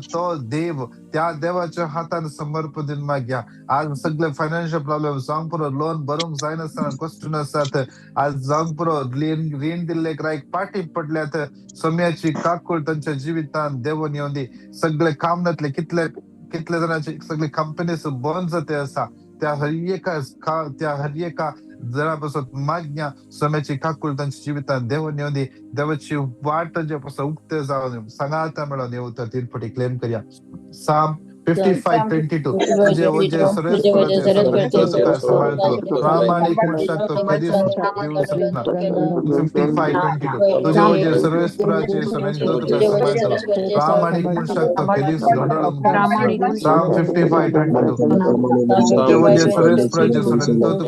Speaker 1: तो देव त्या देवाच्या हाताने समर्पदिन माग्या आज सगळे फायनान्शियल प्रॉब्लेम जाऊन पुरो लोन भरूंक जायनसताना कष्ट नसतात आज जाऊन पुरो ऋण दिले एक पाठी पडल्यात समयाची काकूळ त्यांच्या जीवितान देवून येऊन दे सगळे कामनातले कितले जणांचे सगळे कंपनीज बंद जाते असा त्या हर एका जणापासून मागण्या समयाची काकूळ त्यांच्या जीवितान देवून येऊन दे देवाची वाट जे पासून उगते जाऊन सांगाता मिळून येऊ तर 3 पटी क्लेम करूया साम 55:22 तुझे वजे सर्व सांभाळतो प्रामाणिक शकतो कधीच देऊ शकणार 55:22 तुझे वजे सर्व सांभाळतो प्रामाणिक शकतो कधीच साम 55:22 तुझे वजे सर्व सांभाळतो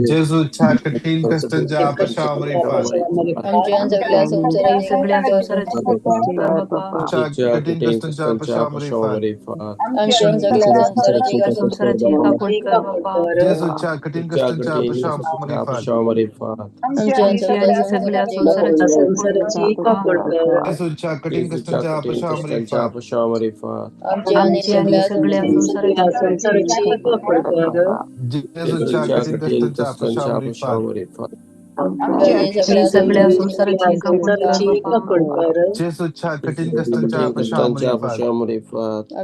Speaker 1: जेजू छा कठीण कष्टांच्या अपशावर कठीण कष्टांच्या अपशावर जेजू छा कठीण कष्टांच्या अपशावर जेजू छा कठीण कष्टांच्या अपशावर जेजू छा कठीण कष्टांच्या अपशावर
Speaker 3: सगळ्या संसाराची
Speaker 1: जेजू छा कठीण कष्टांच्या अपशावर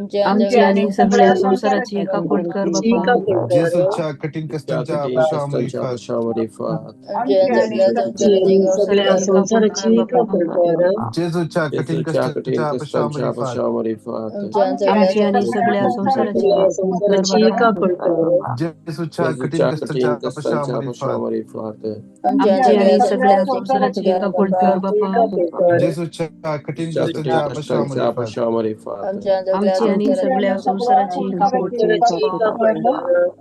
Speaker 3: आमची आणि सगळ्या संसाराची काकूळ कर बापा
Speaker 1: जेजू छा कठीण कष्टांच्या अपशावर
Speaker 3: सगळ्या संसाराची काकूळ कर
Speaker 1: जेजू छा कठीण कष्टांच्या अपशावर
Speaker 3: आमची आणि सगळ्या संसाराची काकूळ कर
Speaker 1: जेजू छा कठीण कष्टांच्या अपशावर
Speaker 3: आमची आणि सगळ्या संसाराची काकूळ कर बापा
Speaker 1: जेजू छा कठीण कष्टांच्या अपशावर
Speaker 3: आमची आणि सगळ्या संसाराची काकूळ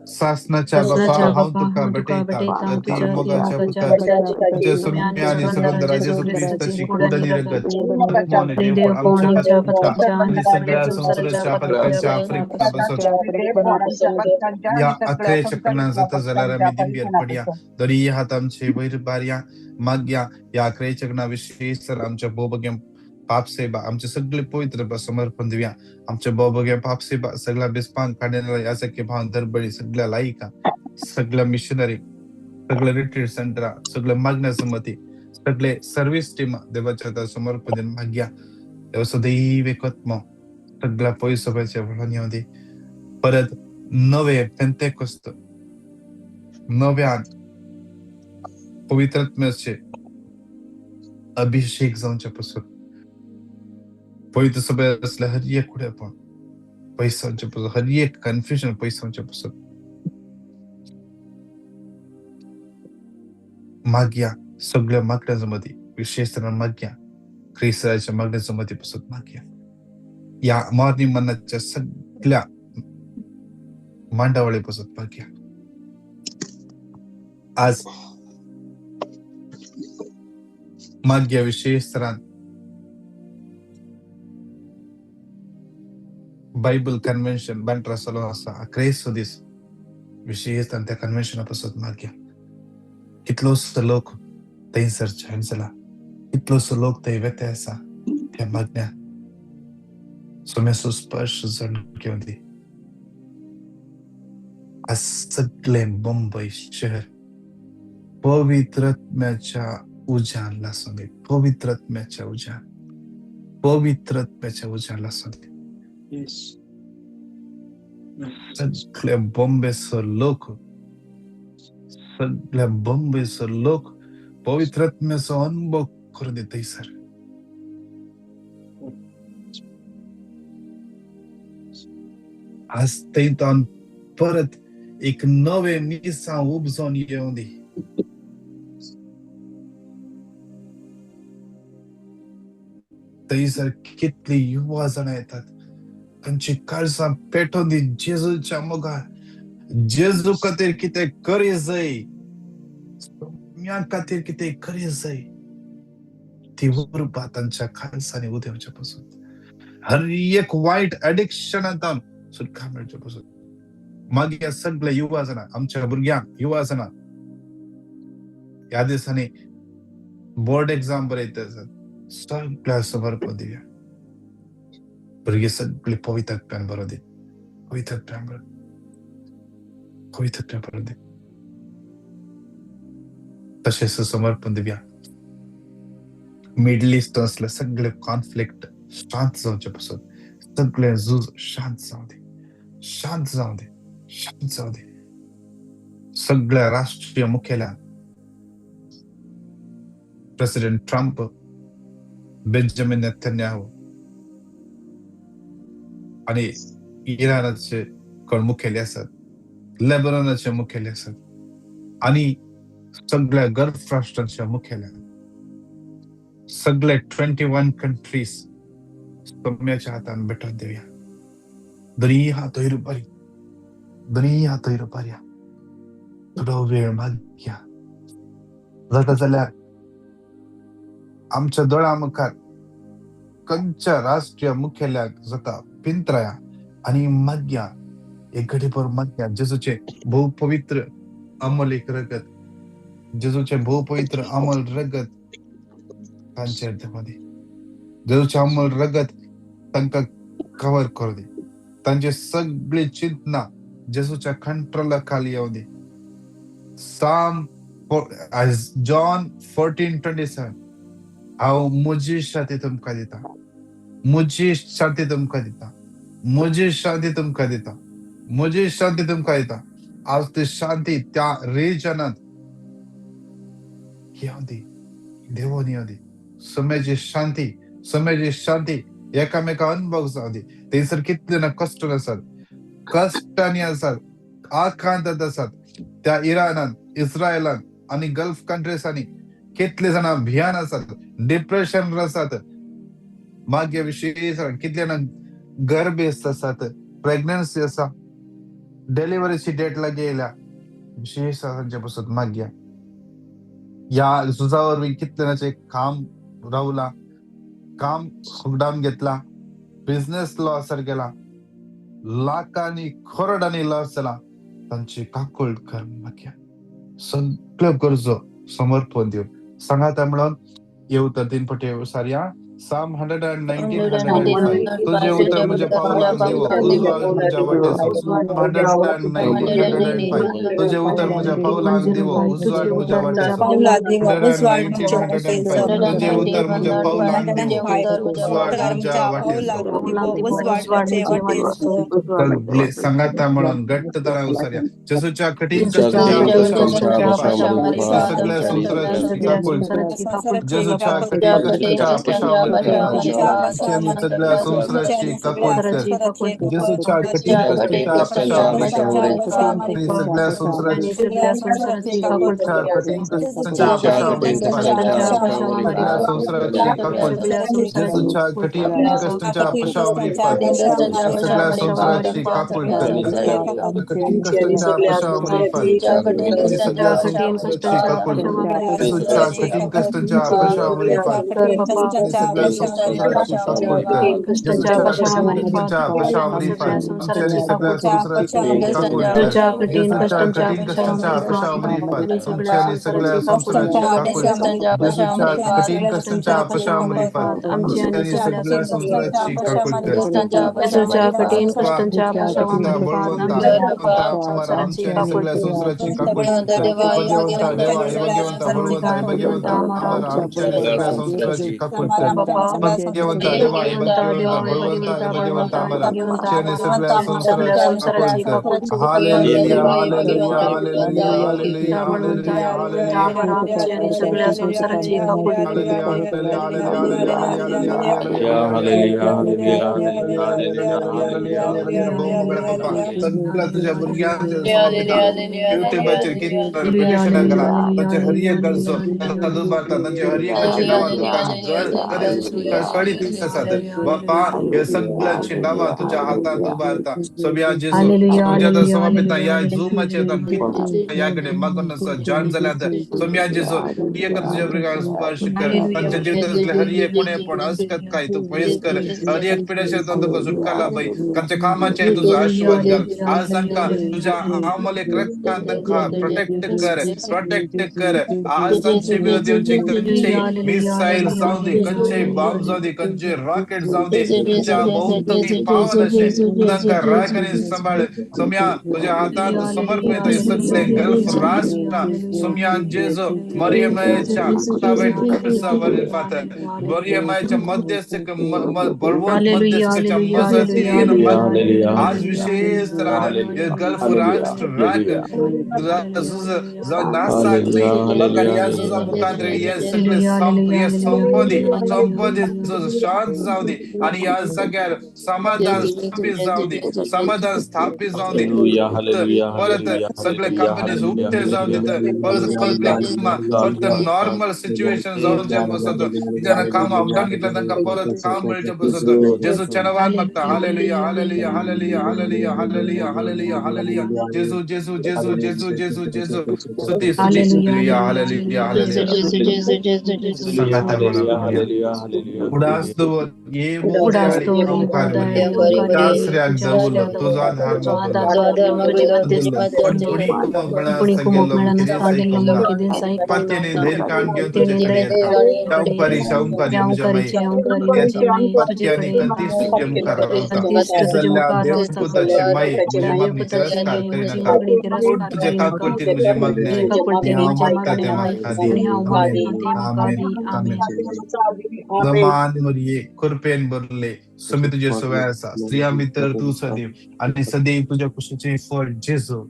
Speaker 1: सासनाच्या बापा हाऊ तुका बटेता ती मोगाच्या पुताच्या तुझे सुम्या आणि सुगंधरा जेजू ख्रिस्ताची कूड आणि रगत आत्माने देव आमच्या पिता आणि सगळ्या संसाराच्या परकांच्या आफ्रिका या अत्रेच्या कणांचा जलारा मिदिंबियर पडिया तरी हात आमचे वैर बारिया माग्या या अकरेच्या कणा विशेष आमच्या बोबग्या पाप सेवा आमचे सगळे पवित्र समर्पण देऊया. आमच्या बघ्या पाप सेवा सगळा बेस्पांग काढण्याला यासारखे भाव दरबळी सगळ्या लायिका सगळ्या मिशनरी सगळं रिट्रीट सेंटर सगळं मागण्या संमती सगळे सर्व्हिस टीम देवाच्या हातात समर्पण देऊन माग्या. देव सदैव एकत्म सगळ्या पवित्र वळणी परत नवे पेंतेकोस्त नव्या पवित्रात्म्याचे अभिषेक जाऊनच्या पासून पवित्र सभा असल्या हर एक कुठे पण पैशांच्या पासून हर एक कन्फ्युजन पैशांच्या पासून माग्या सगळ्या मागण्याच्या मध्ये विशेषतः माग्या ख्रिस्ताच्या मागण्याच्या मध्ये पासून माग्या. या मॉर्निंग मनाच्या सगळ्या मांडावळीपासून माग्या. आज माग्या विशेषतः बायबल कन्व्हेन्शन बँड्रा सलोसा क्रेसोदिस विशेषतः त्या कन्व्हेन्शनापासून माग्या. कितलोस लोक थंयसर जॉईन जाला कितलोस लोक थंय वेता आसा त्या मागण्या सोम्याचो स्पर्श जण घेवन दी. आज सगळे मुंबई शहर पवित्रात्म्याच्या उजान लासून दे. पवित्रात्म्याच्या उजान लासून दे. सगळ्या बॉम्बेचो लोक पवित्रात्म्याचो अनुभव करून दे थंयसर. आज थंयच्यान परत एक नवे मिसां उपजोन येवन दी. थंयसर कितली युवा जाणां येतात तांची काळजां पेटोवन दी. जेजूच्या मोगार जेजू खातीर कितें करी जाय सोम्या खातीर कितें करी जाय ती उर्बा तांच्या काळजांनी उदेवच्या पासून हर एक वायट एडिक्शनांतल्यान सुटका मेळच्या पासून मागीर सगळे युवा जाणां आमच्या भुरग्यांक युवा जाणां ह्या दिसांनी बोर्ड एग्जाम बरयता सगळ्या समर्पण दिवया. भुरगे सगळे पवित्रात्म्यान बरो दी. पवित्रात्म्यान बरो दी. तशेंच समर्पण दिवया. मिडल इस्ट असले सगळे कॉन्फ्लिक्ट शांत जावचे पासून सगळे झूज शांत जावं दे. सगळ्या राष्ट्रीय मुखेल्या प्रेसिडेंट ट्रम्प बेंजामिन नेतन्याहू आणि इराणाचे कोण मुखेली असतात लेबनॉनाचे मुखेली असतात आणि सगळ्या गल्फ राष्ट्रांच्या मुखेल्या सगळे 21 कंट्रीज सोम्याच्या हातान भेटून देऊया. दुनिया तोयर पारया थोडो वेळ मागया. जाता जाल्यार आमच्या दोळा मुखार खंयच्या राष्ट्रीय मुखेल्याक जाता पिंतराया आणि मागया एक घडीभर मागया. जेजूचे भोव पवित्र अमोलीक रगत जेजूचे भोव पवित्र अमोल रगत तांचेर देवा दी. जेजूचे अमोल रगत तांकां कवर करूं दी. तांचे सगळी चिंतना जेजूच्या कंट्रोला खाली येवं दी. जॉन 14:27 हांव म्हजी शांती तुमकां दिता. म्हजी शांती तुमकां दिता. आज ती शांती त्या रिजनांत येवं दी. देवोन येवं दी. सोम्याची शांती एकामेका अनुभव जावं दी. थंयसर कितले ना कश्ट कष्टांनी आसात आकांतात आसात. त्या इराणांत इस्रायलांत आणि गल्फ कंट्रीसांनी कितले जाणां भियान आसात डिप्रेशन आसात. मागे विशेष कितले जाणां गर्भेस्त आसात प्रेग्नन्सी आसा डिलिव्हरीची डेट लागी येयल्या विशेष तांचे पासून मागया. या झुजावर कितल्याचे काम रावला काम डावन घेतला बिझनेस लॉसर गेला लाखांनी करोडांनी लॉस जाला तांची काकूळ कर मागया. सगळ्यो गरजो समर्पण दिवन सांगात म्हणून येवता 3 पटी सारया Psalm 119, 105. तुझे उतर मुझे पाऊलांत देवो, उजवाड तुझ्या वाटेसो. Psalm 119, 105. तुझे उतर मुझे पाऊलांत देवो, उजवाड तुझ्या वाटेसो. 119, 105. तुझे उतर मुझे पाऊलांत देवो, उजवाड तुझ्या वाटेसो. सगळे संगाता म्हणून घट्ट तरा उसर्या जेसूच्या कठीण कष्टाच्या अपशामध्ये सगळ्या संसाराची काकुळते. जेसूच्या कठीण कष्टाच्या अपशामध्ये आणि सगळ्या संसाराची काकुळते. जेसूच्या कठीण कष्टाच्या अपशामध्ये आणि सगळ्या संसाराची कठीण कष्टाच्या अपशामध्ये सगळ्या संसाराची काकुळते. जेसूच्या कठीण कष्टाच्या अपशामध्ये सगळ्या संसाराची काकुळते. कठीण कष्टाच्या अपशामध्ये आणि सगळ्या संसाराची काकुळते. जेसूच्या कठीण कष्टाच्या अपशामध्ये आणि सगळ्या संसाराची काकुळते. जेसूच्या कठीण कष्टाच्या अपशामध्ये आणि सगळ्या संसाराची काकुळते. जेसूच्या कठीण कष्टाच्या अपशामध्ये आणि सगळ्या संसाराची काकुळते. जेसूच्या कठीण कष्टाच्या अपशामध्ये आणि सगळ्या संसाराची काकुळते.
Speaker 3: येशूच्या कठीण कष्टांच्या
Speaker 1: पिता बळवंता आम्हाला आमच्या आणि सगळ्या संसाराची काकुळते. भाग्यवंता देवा हे भाग्यवंता बळवंता हे भाग्यवंता आम्हाला आमच्या आणि सगळ्या संसाराची काकुळते. भाग्यवंता देवा हे भाग्यवंता बळवंता हे भाग्यवंता आम्हाला आमच्या आणि सगळ्या संसाराची काकुळते. Hallelujah hallelujah hallelujah hallelujah hallelujah hallelujah
Speaker 3: सगळ्या संसाराची काकुळते.
Speaker 1: हालेलुया हालेलुया हालेलुया हालेलुया सगळं तुझ्या भुरग्यांच्या युट्यूबाचेर कितन रिपिटेशन करा तांचे हर एक गरज ताका दुबारता तांचे हर एकाची नांवां तुका कळीत आसात बापा हे सगळ्याची नांवां तुझ्या हातांत उबारता सोबिया जेजू तुझ्या समर्पिता या झूमाचेर याकडे मागून जॉइन जाल्यात सोमिया जेजू एक तुझ्या भुरग्यांक स्पर्श कर तांच्या जिवितांतले हर एक कोणेपण अस्कत काय तू पयस कर हर एक पिढ्याचेर तुका सुटका लाभय तांच्या कामाचेर तुजो आशीर्वाद घाल आज तांकां तुझ्या आमोलेक रक्तान तांकां प्रोटेक्ट कर आज तांचे विरोधी येवचे खंयचे मिसाईल जावं दे खंयचे बॉम्ब जावं दे खंयचे रॉकेट जावं दे तुझ्या भोवतणी पावन अशे तांकां राखणी सांबाळ सोम्या तुझ्या हातांत समर्पित हे सगळे गल्फ राष्ट्र सोम्या जेजू मरियमेच्या मरियमेच्या मध्यस्थक बळवंत मध्यस्थच्या मदतीन आज विशेष तरान गल्फ राष्ट्र संपत्ती शांत जाऊ दे आणि या सगळ्या समाधान स्थापित जाऊ दे परत सगळे कंपनीज उठे जाऊ दे परत नॉर्मल सिच्युएशन जाऊन जे बसत ज्यांना काम अपडाऊन घेतलं त्यांना परत काम मिळते बसत जेजू चनवान मागता hallelujah hallelujah hallelujah hallelujah hallelujah hallelujah hallelujah जेजू जेजू जेजू जेजू जेजू जेजू स्तुती हालेलुया हालेलुया हालेलुया उडास्तो ये उडास्तो दासऱ्याक जवळ तुझा आधार कोणी पत्तेने धैर्य काढून घेऊन तुझ्याकडे येतात शांपरी मुझे माई पत्त्याने कंतीस तुझे मुखार होता जल्ल्या देवपुताचे माई मुझे मागणी तिरस्कार करी नका तुझे काकुळतील मुझे मागणे मागता ते मागता जमान मरिये कृपेन भरले समी तुझे सवय असा स्त्रिया मित्र तू सदैव आणि सदैव तुझ्या कुशीचे फळ जेजू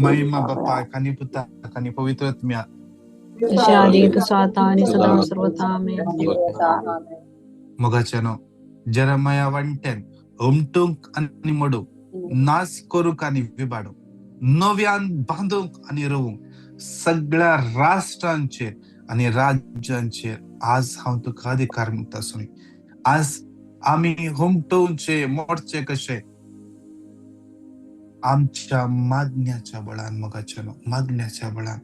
Speaker 1: महिमा बाप्पा खानी पुता खानी पवित्र आत्म्या मगाच्यानो जरमया वंटेन उमटूंक आणि मडूंक नास करूक आणि विबाडूंक नव्यान बांधूंक आणि रोवूंक सगळ्या राष्ट्रांचेर आणि राज्यांचेर आज हांव तुका अधिकार म्हणटा सोय आज आम्ही हुमटोवचे मोडचे कशे आमच्या मागण्याच्या बळान मगाच्यानो मागण्याच्या बळान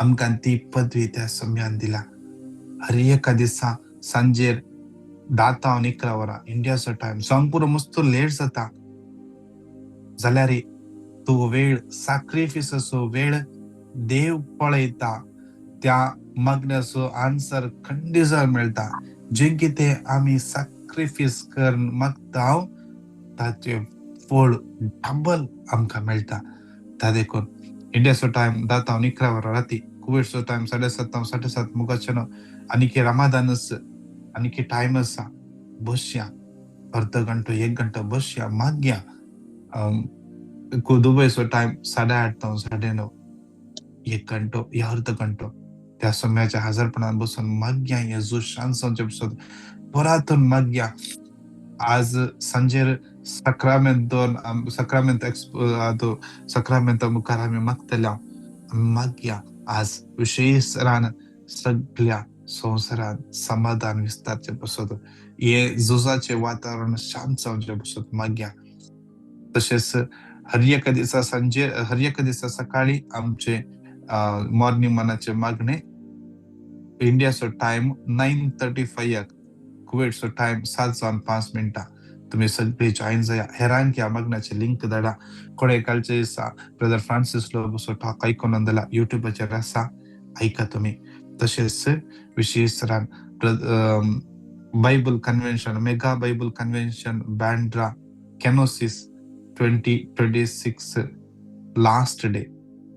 Speaker 1: आमकां ती पदवी त्या सम्यान दिला हर एका दिसा सांजेर 10 ta 11 वरां इंडियाचो टाइम संपूर्ण मस्त लेट जाता जाल्यार तो वेळ सॅक्रिफिसाचो वेळ देव पळयता त्या मागण्याचो आन्सर खंडीसर मेळटा. जे कितें आमी सॅक्रिफायस करून मागता ताचे फळ डबल आमकां मेळटा. ता देखून इंडियाचो टायम 10 ता 11 वरां राती, कुवेटचो टायम 7:30 7:30 मुगाचेनो. आनीक रमादान आसा, आनीक टायम आसा. बसया, अर्द घंटो 1 घंटो बसया, मागया. दुबयचो टायम 8:30 ता 9:30, 1 घंटो या अर्द घंटो त्या समयाच्या हजरपणान बसून मागया. येजू शांत बसून परातून मागया. आज सांजेर सक्रामेंता मुखार आमी मागतल्या. मागया आज विशेष रान सगळ्या संवसारात समाधान विस्तारचे बसत. हे झुजाचे वातावरण शांत जावचे बसत मागया. तसेच हर एका दिसा सकाळी आमचे मॉर्निंग मनाचे मागणे. इंडियाचो टाइम 9:35, कुवेटचो टाइम 7:05. तुम्ही सगळे जॉईन जाया. हेरांक ह्या मागण्याचे लिंक धाडा. कोडेकालचे दिसा ब्रदर फ्रांसिस लोबोसो टॉक ऐकून अंदला युट्यूबाचेर आसा, ऐका तुम्ही. तसेच विशेष रान Bible convention, mega Bible convention Bandra कॅनोसिस 2026 लास्ट डे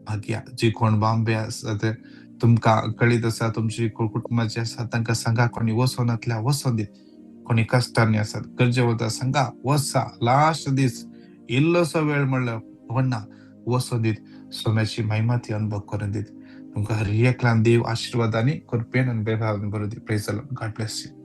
Speaker 1: मागया. जी कोण बॉम्बे आसा ते तुमकां कळीत आसा, तुमची कुटुंबाची आसा, तांकां सांगा. कोणी वचोन नातल्या वचोन दीत. कोणी कश्टांनी आसात, गरजे वता सांगा वचा. लास्ट दीस इल्लोसो वेळ म्हणल्यार व्हडना, वचोन दीत. सोम्याची महिमा ती अनुभव करून दीत. तुमकां हर एकल्यान देव आशिर्वादांनी कृपेन आनी बेभावान भरून दी. Praise the lord. God bless you.